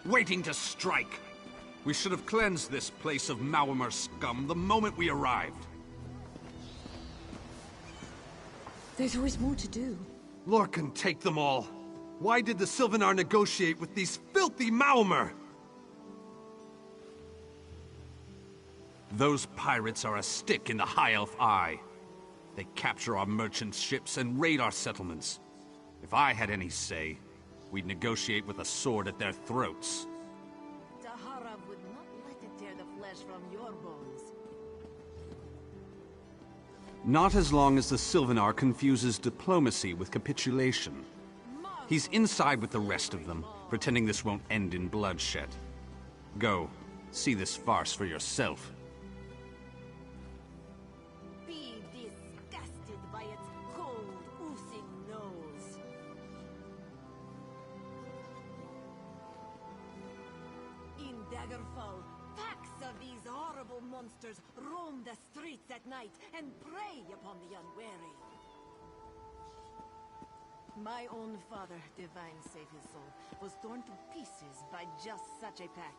waiting to strike. We should have cleansed this place of Maormer scum the moment we arrived. There's always more to do. Lorcan, take them all. Why did the Sylvanar negotiate with these filthy Maormer? Those pirates are a stick in the High Elf eye. They capture our merchant ships and raid our settlements. If I had any say, we'd negotiate with a sword at their throats. Tahara would not let it tear the flesh from your bones. Not as long as the Sylvanar confuses diplomacy with capitulation. He's inside with the rest of them, pretending this won't end in bloodshed. Go, see this farce for yourself. Be disgusted by its cold, oozing nose. In Daggerfall, packs of these horrible monsters roam the streets at night and prey upon the unwary. My own father, divine save his soul, was torn to pieces by just such a pack.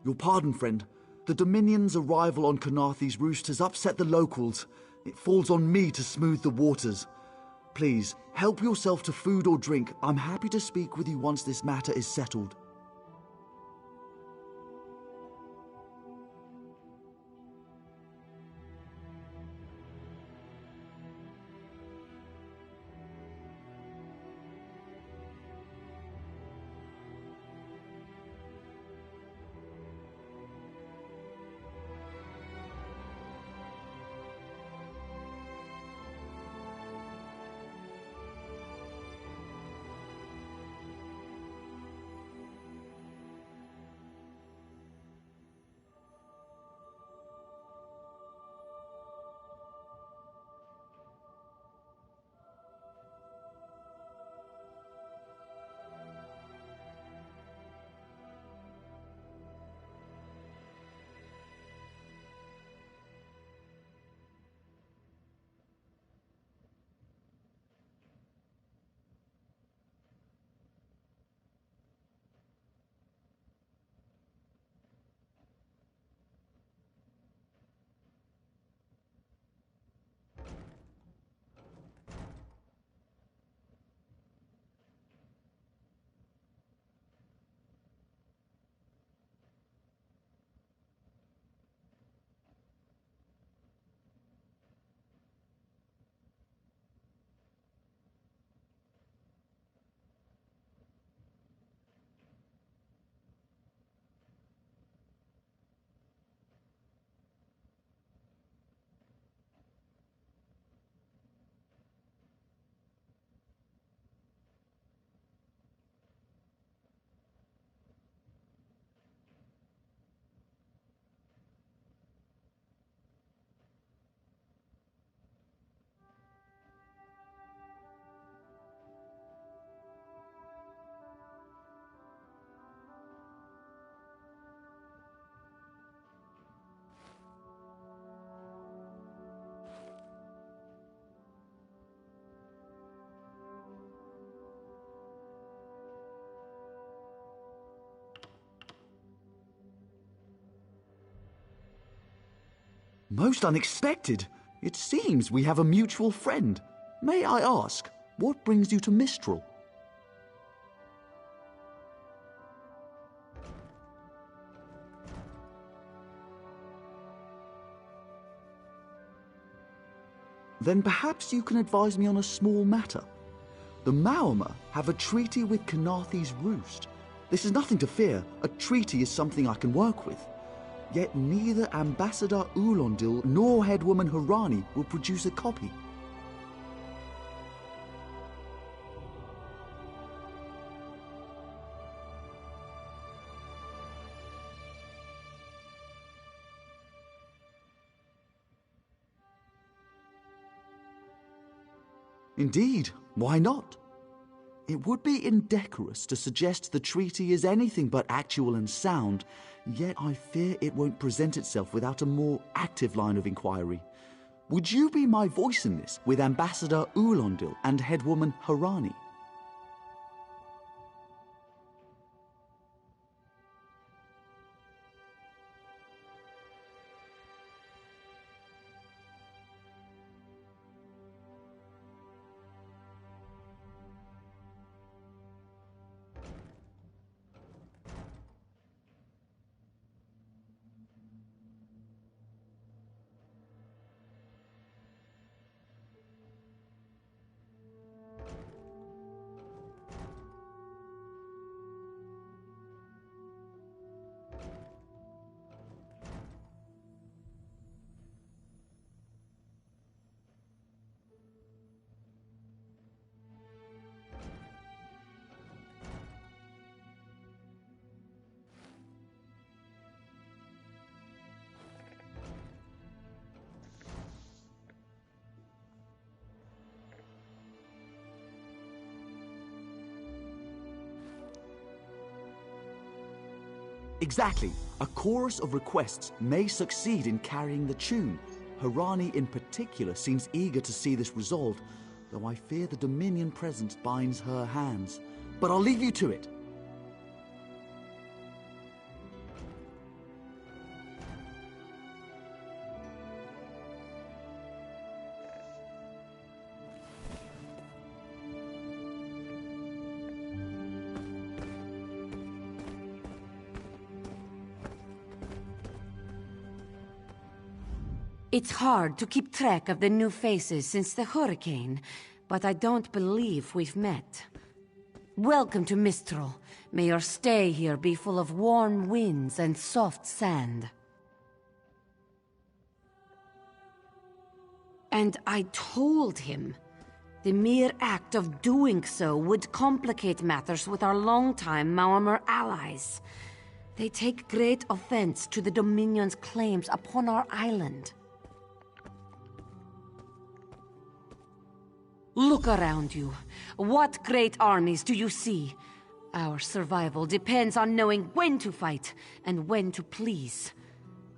Your pardon, friend. The Dominion's arrival on Kanaathi's roost has upset the locals. It falls on me to smooth the waters. Please, help yourself to food or drink. I'm happy to speak with you once this matter is settled. Most unexpected. It seems we have a mutual friend. May I ask, what brings you to Mistral? Then perhaps you can advise me on a small matter. The Maormer have a treaty with Kanaathi's roost. This is nothing to fear. A treaty is something I can work with. Yet neither Ambassador Ulondil nor Headwoman Harani will produce a copy. Indeed, why not? It would be indecorous to suggest the treaty is anything but actual and sound, yet I fear it won't present itself without a more active line of inquiry. Would you be my voice in this with Ambassador Ulondil and Headwoman Harani? Exactly. A chorus of requests may succeed in carrying the tune. Harani in particular seems eager to see this resolved, though I fear the Dominion presence binds her hands. But I'll leave you to it. It's hard to keep track of the new faces since the hurricane, but I don't believe we've met. Welcome to Mistral. May your stay here be full of warm winds and soft sand. And I told him. The mere act of doing so would complicate matters with our longtime Maormer allies. They take great offense to the Dominion's claims upon our island. Look around you. What great armies do you see? Our survival depends on knowing when to fight and when to please.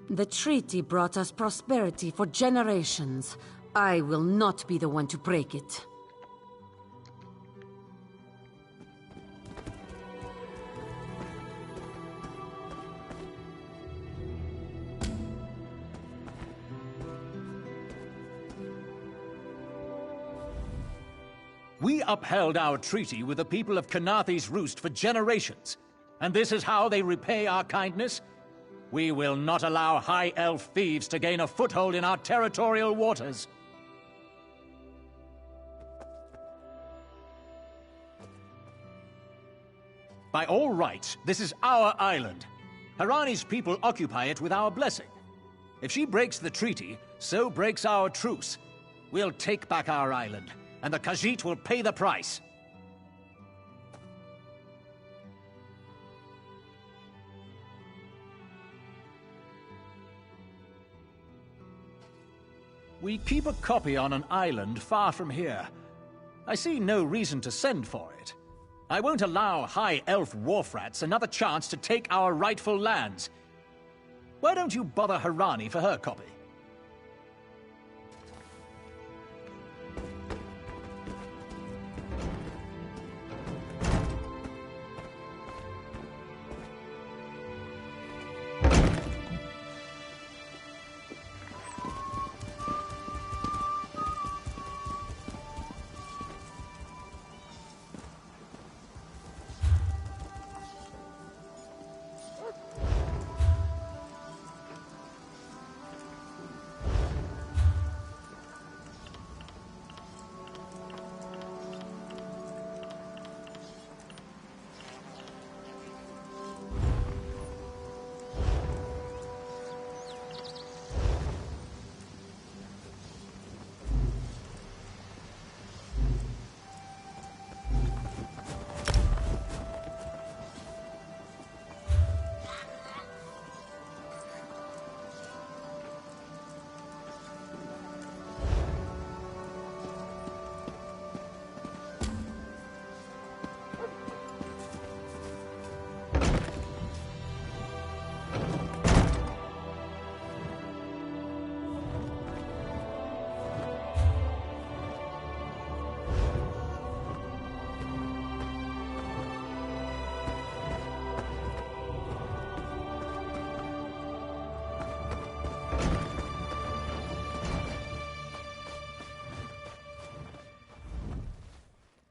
The treaty brought us prosperity for generations. I will not be the one to break it. We upheld our treaty with the people of Kanathe's Roost for generations, and this is how they repay our kindness? We will not allow High Elf thieves to gain a foothold in our territorial waters. By all rights, this is our island. Harani's people occupy it with our blessing. If she breaks the treaty, so breaks our truce. We'll take back our island, and the Khajiit will pay the price. We keep a copy on an island far from here. I see no reason to send for it. I won't allow High Elf wharf-rats another chance to take our rightful lands. Why don't you bother Harani for her copy?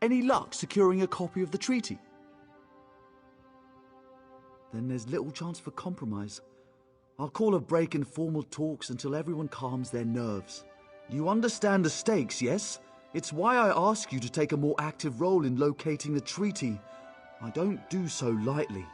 Any luck securing a copy of the treaty? Then there's little chance for compromise. I'll call a break in formal talks until everyone calms their nerves. You understand the stakes, yes? It's why I ask you to take a more active role in locating the treaty. I don't do so lightly.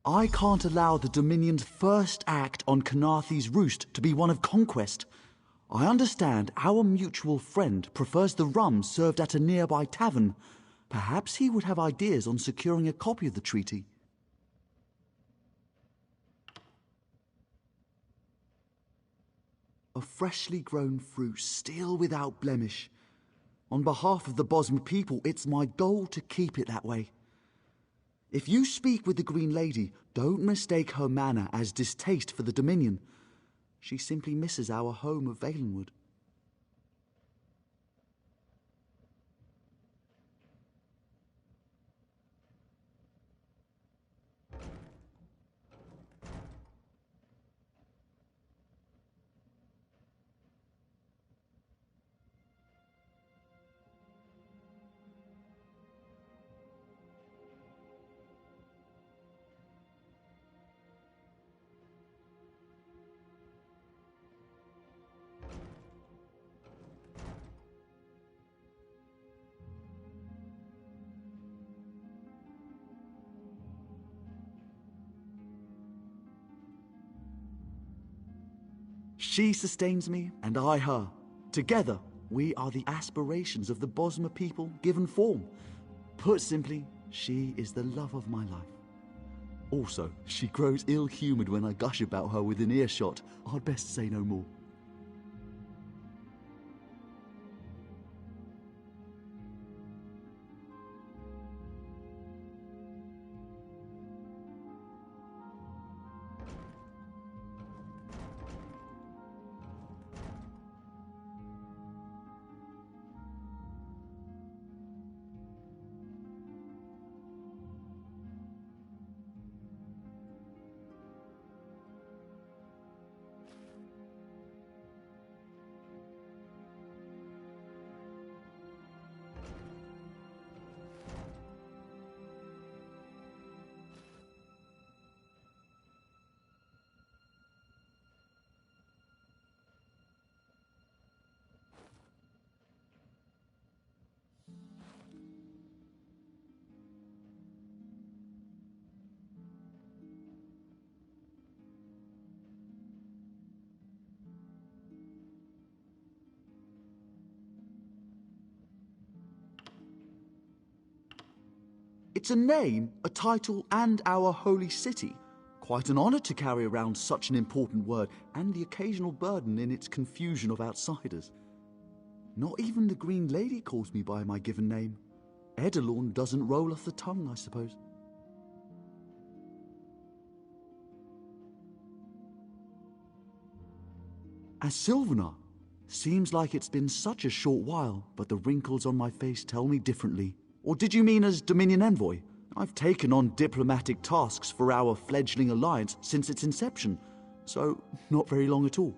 I can't allow the Dominion's first act on Canarthy's roost to be one of conquest. I understand our mutual friend prefers the rum served at a nearby tavern. Perhaps he would have ideas on securing a copy of the treaty. A freshly grown fruit, still without blemish. On behalf of the Bosmer people, it's my goal to keep it that way. If you speak with the Green Lady, don't mistake her manner as distaste for the Dominion. She simply misses our home of Valenwood. She sustains me, and I her. Together, we are the aspirations of the Bosmer people given form. Put simply, she is the love of my life. Also, she grows ill-humoured when I gush about her within earshot. I'd best say no more. It's a name, a title, and our holy city. Quite an honour to carry around such an important word, and the occasional burden in its confusion of outsiders. Not even the Green Lady calls me by my given name. Edelorn doesn't roll off the tongue, I suppose. As Sylvanar, seems like it's been such a short while, but the wrinkles on my face tell me differently. Or did you mean as Dominion Envoy? I've taken on diplomatic tasks for our fledgling alliance since its inception, so not very long at all.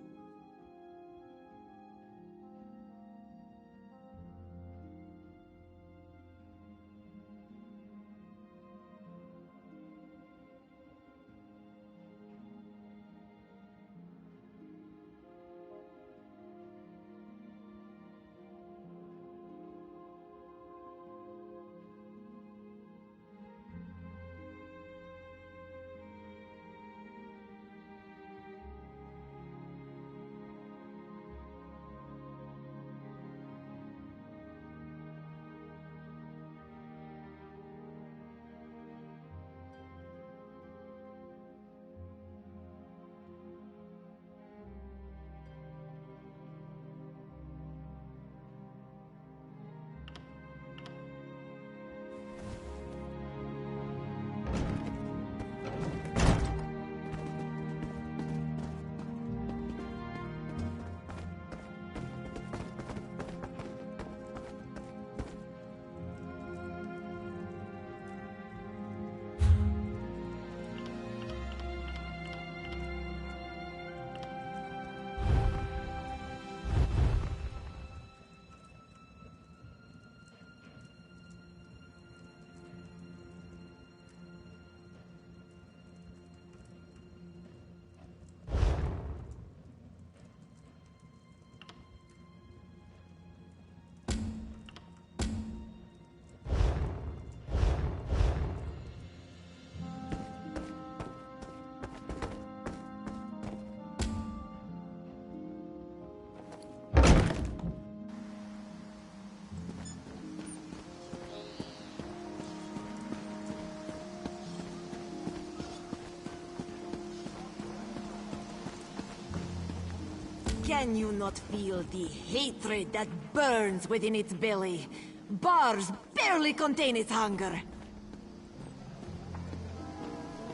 Can you not feel the hatred that burns within its belly? Bars barely contain its hunger.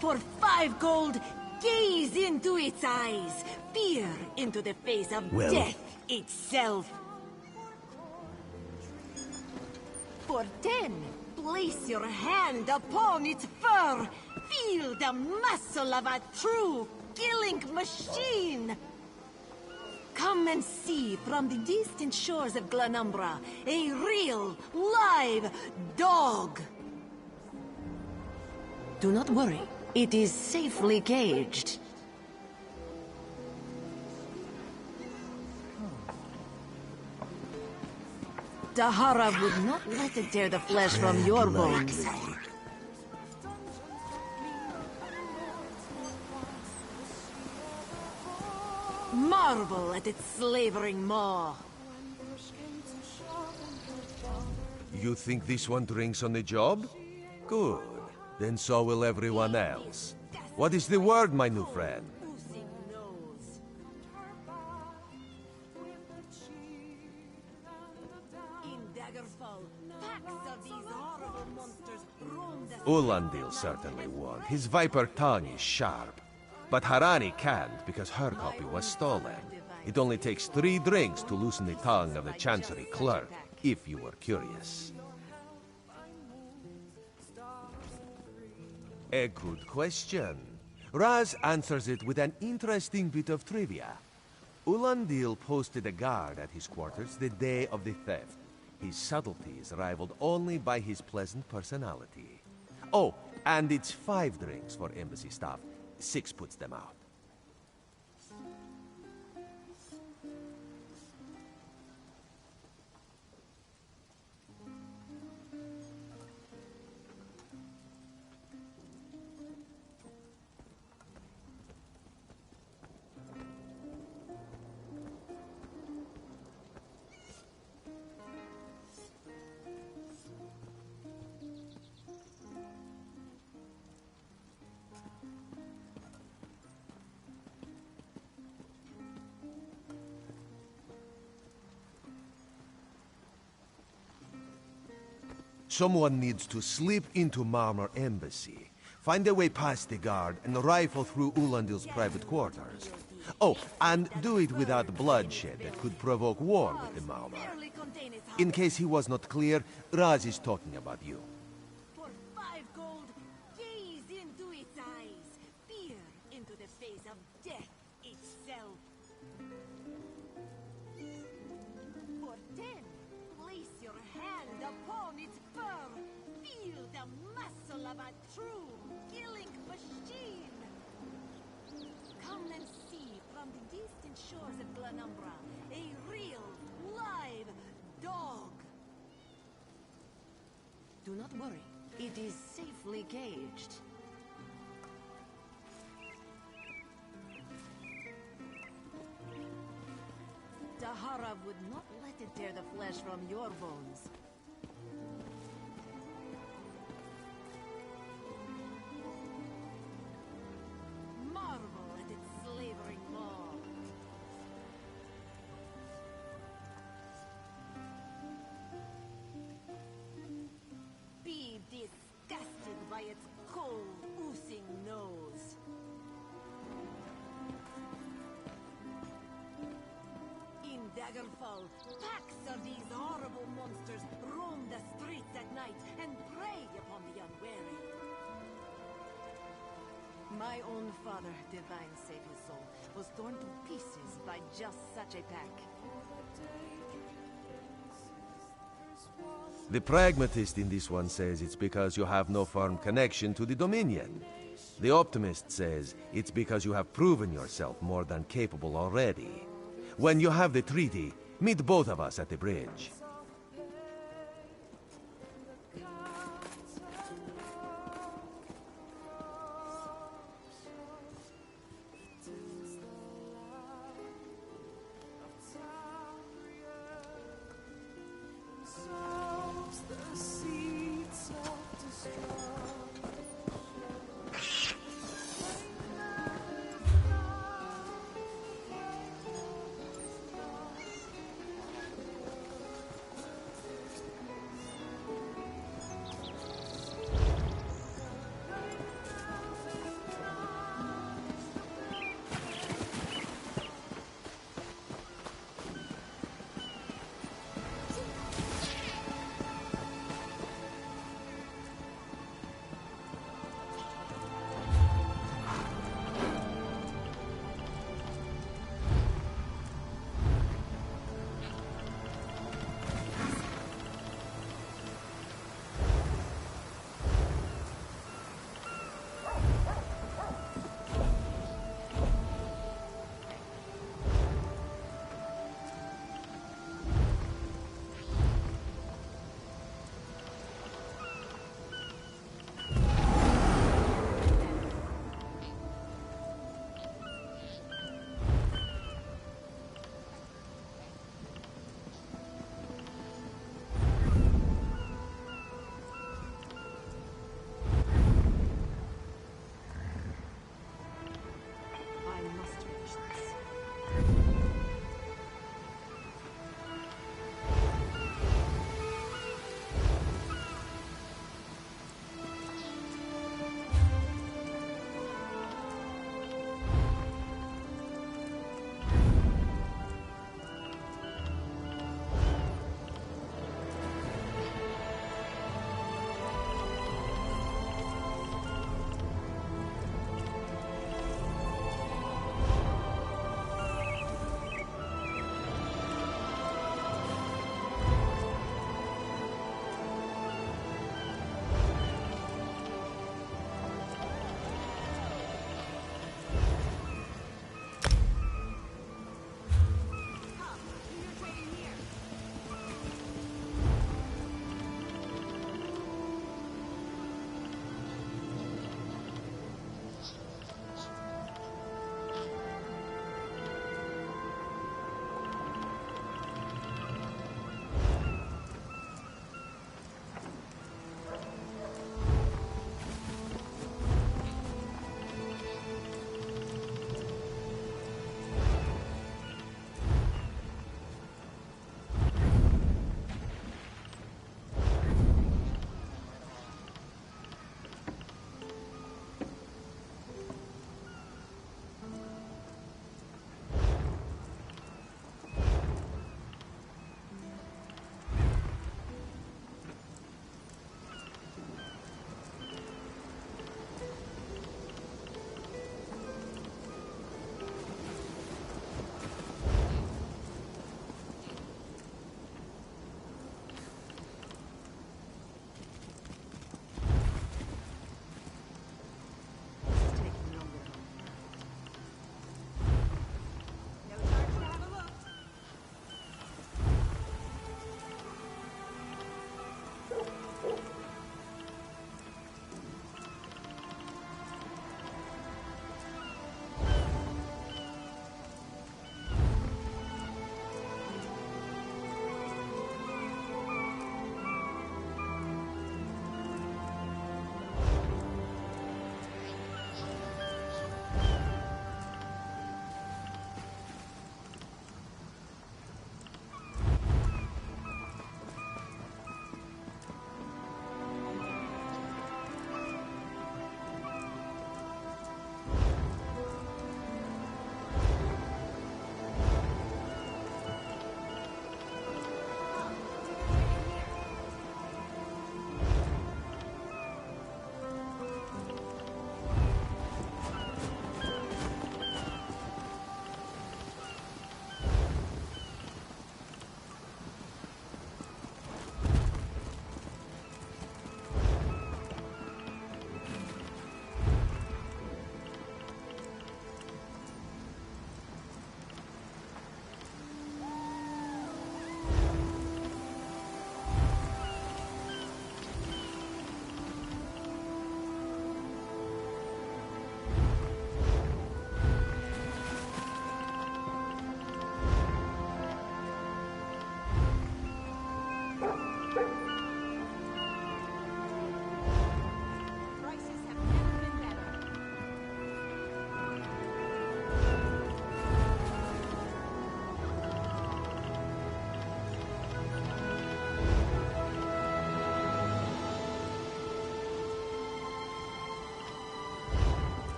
For 5 gold, gaze into its eyes. Peer into the face of death itself. For 10, place your hand upon its fur. Feel the muscle of a true killing machine. Come and see from the distant shores of Glanumbra a real, live dog. Do not worry, it is safely caged. Dahara would not let it tear the flesh from your bones. Marvel at its slavering maw. You think this one drinks on the job? Good. Then so will everyone else. What is the word, my new friend? Ulandil certainly won. His viper tongue is sharp. But Harani can't because her copy was stolen. It only takes 3 drinks to loosen the tongue of the Chancery clerk, if you were curious. A good question. Raz answers it with an interesting bit of trivia. Ulandil posted a guard at his quarters the day of the theft. His subtlety is rivaled only by his pleasant personality. Oh, and it's 5 drinks for embassy staff. 6 puts them out. Someone needs to slip into Marmor Embassy, find a way past the guard, and rifle through Ulandil's private quarters. Oh, and do it without bloodshed that could provoke war with the Marmor. In case he was not clear, Raz is talking about you. For 5 gold, gaze into its eyes. Peer into the face of death itself. For 10, place your hand upon its fur. Feel the muscle of a true killing machine. Come and see from the distant shores of Glanumbra a real, live dog. Do not worry, it is safely caged. Dahara would not let it tear the flesh from your bones. Marvel at its slavering maw. Be disgusted by its cold, oozing nose. In Daggerfall, packs of these horrible monsters roam the streets at night and prey upon the unwary. My own father, divine save his soul, was torn to pieces by just such a pack. The pragmatist in this one says it's because you have no firm connection to the Dominion. The optimist says it's because you have proven yourself more than capable already. When you have the treaty, meet both of us at the bridge.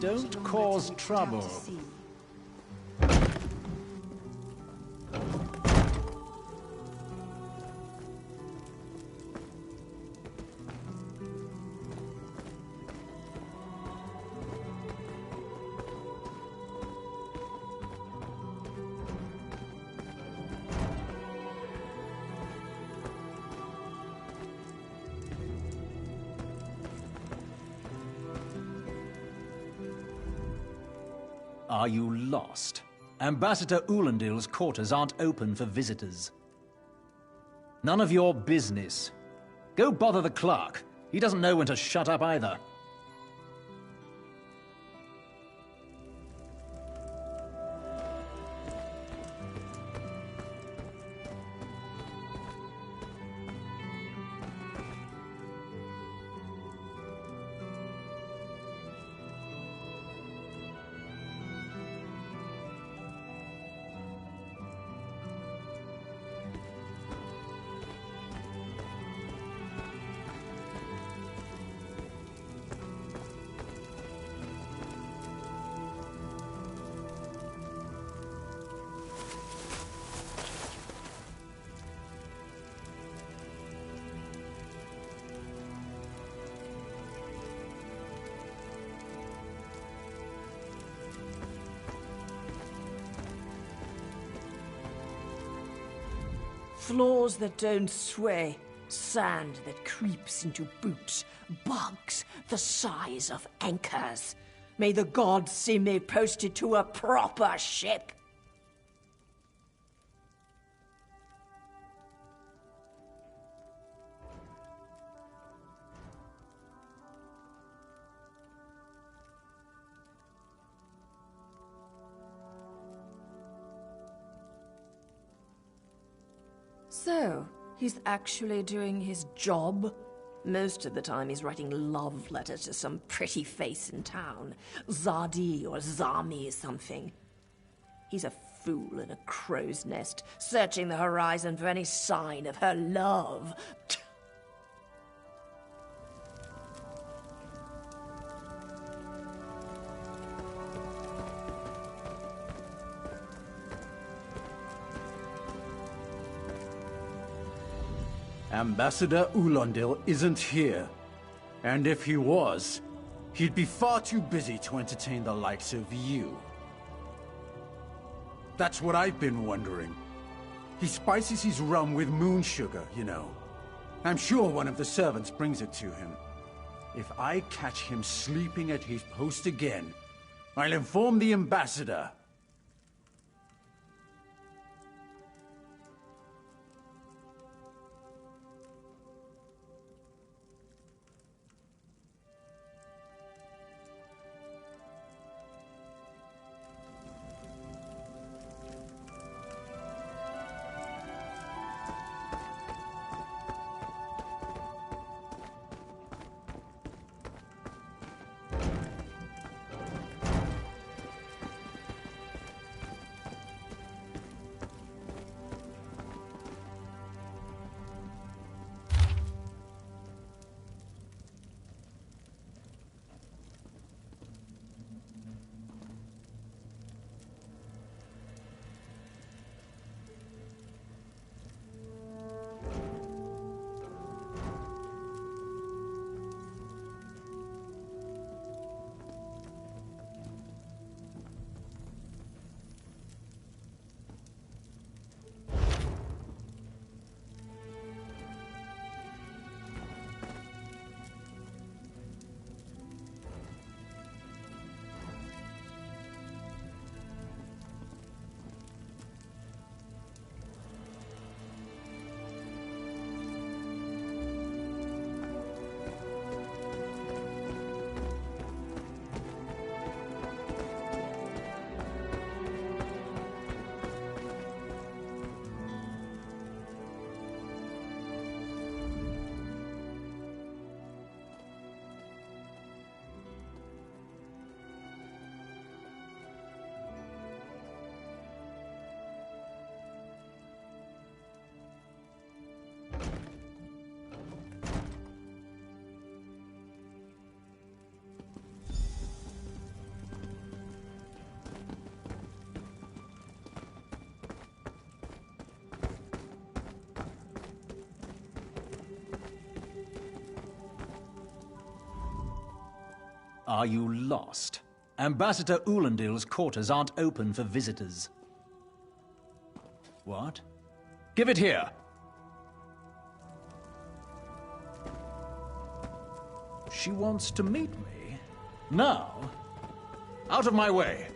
Don't cause trouble. Are you lost? Ambassador Ulandil's quarters aren't open for visitors. None of your business. Go bother the clerk. He doesn't know when to shut up either. Floors that don't sway, sand that creeps into boots, bugs the size of anchors. May the gods see me posted to a proper ship. So, he's actually doing his job? Most of the time he's writing love letters to some pretty face in town. Zadi or Zami something. He's a fool in a crow's nest, searching the horizon for any sign of her love. Ambassador Ulandil isn't here. And if he was, he'd be far too busy to entertain the likes of you. That's what I've been wondering. He spices his rum with moon sugar, you know. I'm sure one of the servants brings it to him. If I catch him sleeping at his post again, I'll inform the ambassador. Are you lost? Ambassador Ulandil's quarters aren't open for visitors. What? Give it here! She wants to meet me? Now? Out of my way!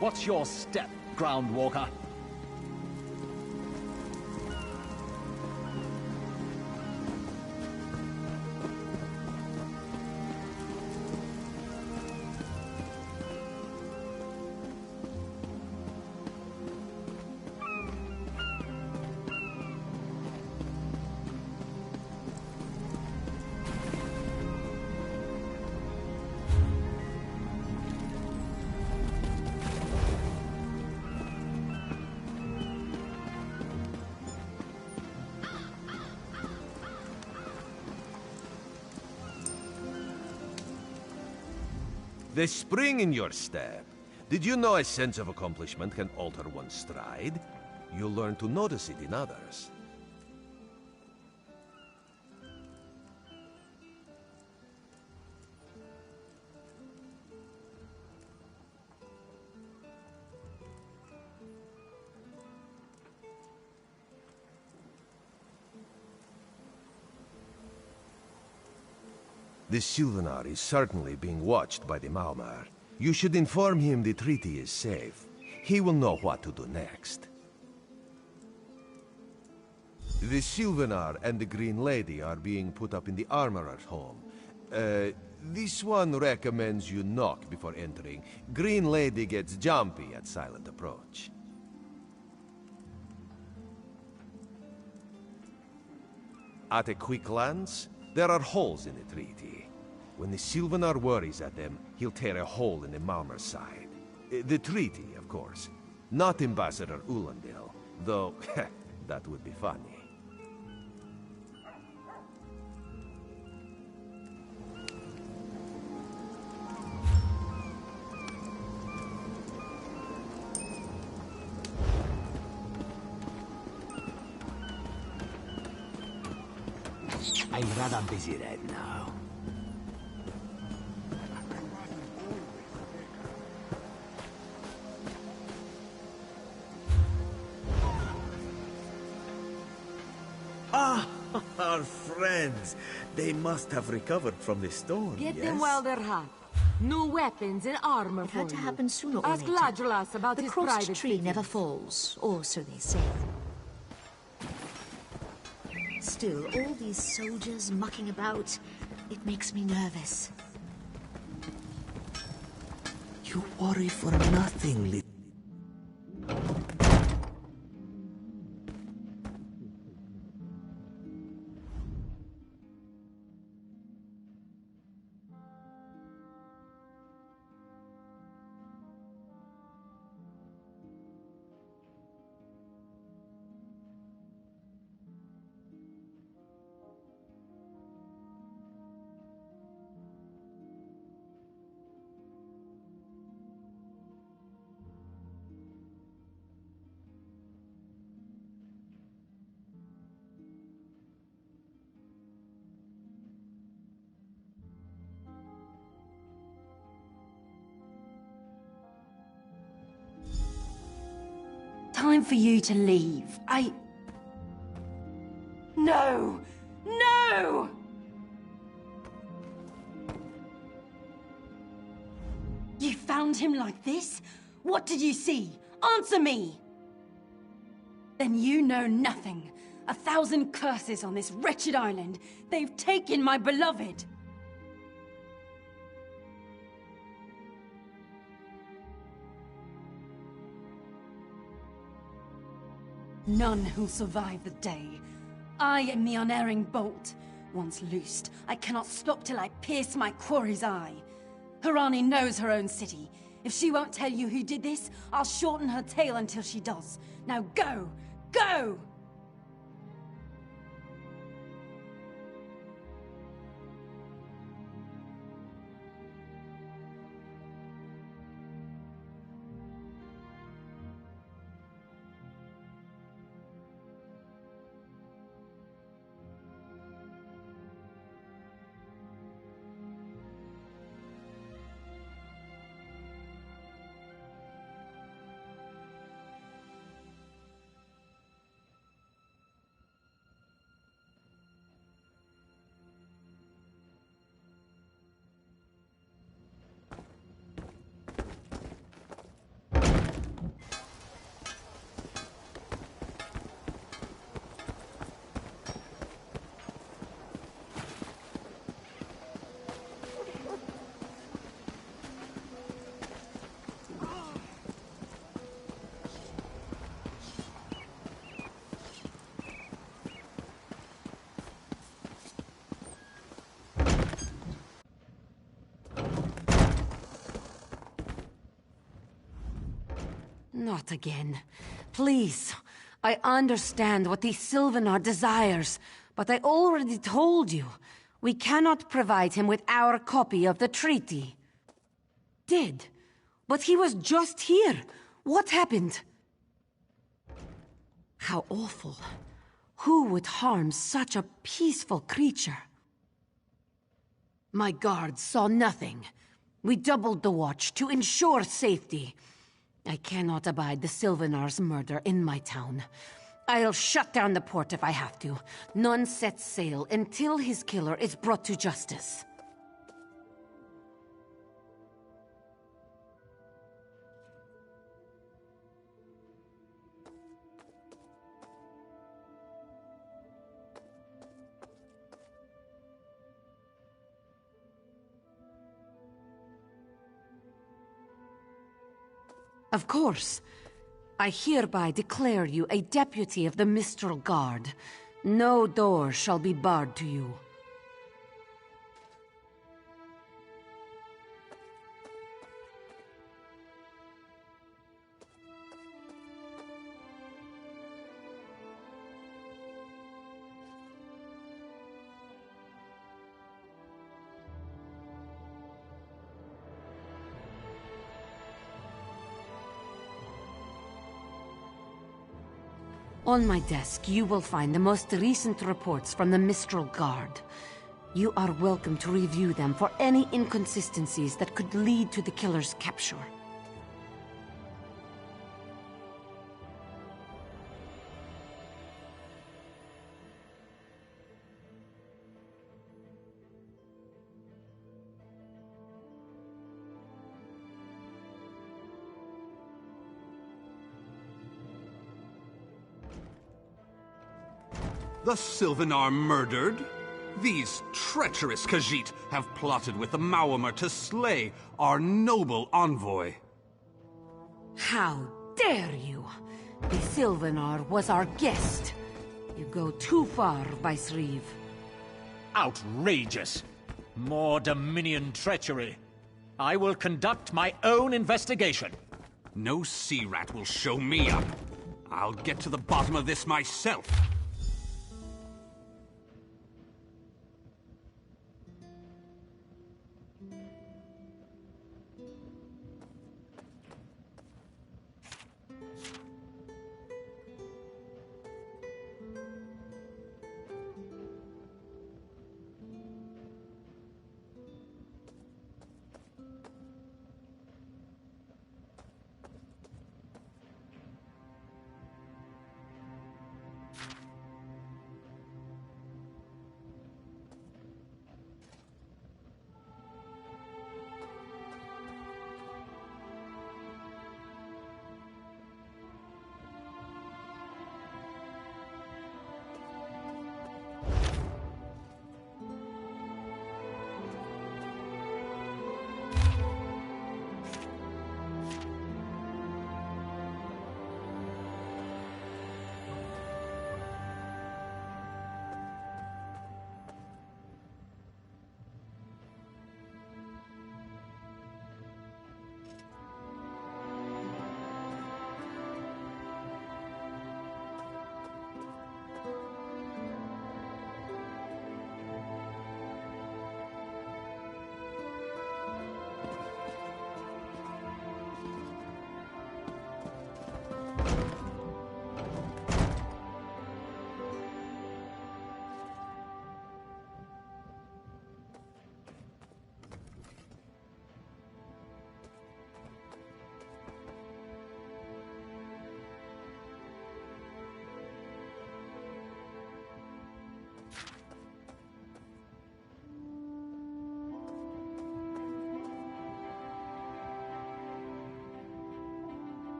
What's your step, Groundwalker? The spring in your step. Did you know a sense of accomplishment can alter one's stride? You'll learn to notice it in others. The Sylvanar is certainly being watched by the Maumar. You should inform him the treaty is safe. He will know what to do next. The Sylvanar and the Green Lady are being put up in the Armorer's home. This one recommends you knock before entering. Green Lady gets jumpy at silent approach. At a quick glance, there are holes in the treaty. When the Sylvanar worries at them, he'll tear a hole in the Malmer's side. The treaty, of course. Not Ambassador Ulandil, though that would be funny. I'm rather busy right now. Ah, our friends. They must have recovered from the storm, Get yes? them while they're hot. New weapons and armor It for had to you. happen sooner or Ask later. Ladulas about the his crossed private tree fittings. never falls, or so they say. Still, all these soldiers mucking about, it makes me nervous. You worry for nothing, little... Time for you to leave. No! No! You found him like this? What did you see? Answer me! Then you know nothing. 1,000 curses on this wretched island. They've taken my beloved. None who'll survive the day. I am the unerring bolt. Once loosed, I cannot stop till I pierce my quarry's eye. Harani knows her own city. If she won't tell you who did this, I'll shorten her tale until she does. Now go! Go! Not again. Please. I understand what the Sylvanar desires, but I already told you. We cannot provide him with our copy of the treaty. dead. But he was just here. What happened? How awful. Who would harm such a peaceful creature? My guards saw nothing. We doubled the watch to ensure safety. I cannot abide the Sylvanar's murder in my town. I'll shut down the port if I have to. None sets sail until his killer is brought to justice. Of course. I hereby declare you a deputy of the Mistral Guard. No door shall be barred to you. On my desk, you will find the most recent reports from the Mistral Guard. You are welcome to review them for any inconsistencies that could lead to the killer's capture. The Sylvanar murdered? These treacherous Khajiit have plotted with the Maormer to slay our noble envoy. How dare you! The Sylvanar was our guest. You go too far, Vicereeve. Outrageous! More Dominion treachery. I will conduct my own investigation. No sea rat will show me up. I'll get to the bottom of this myself.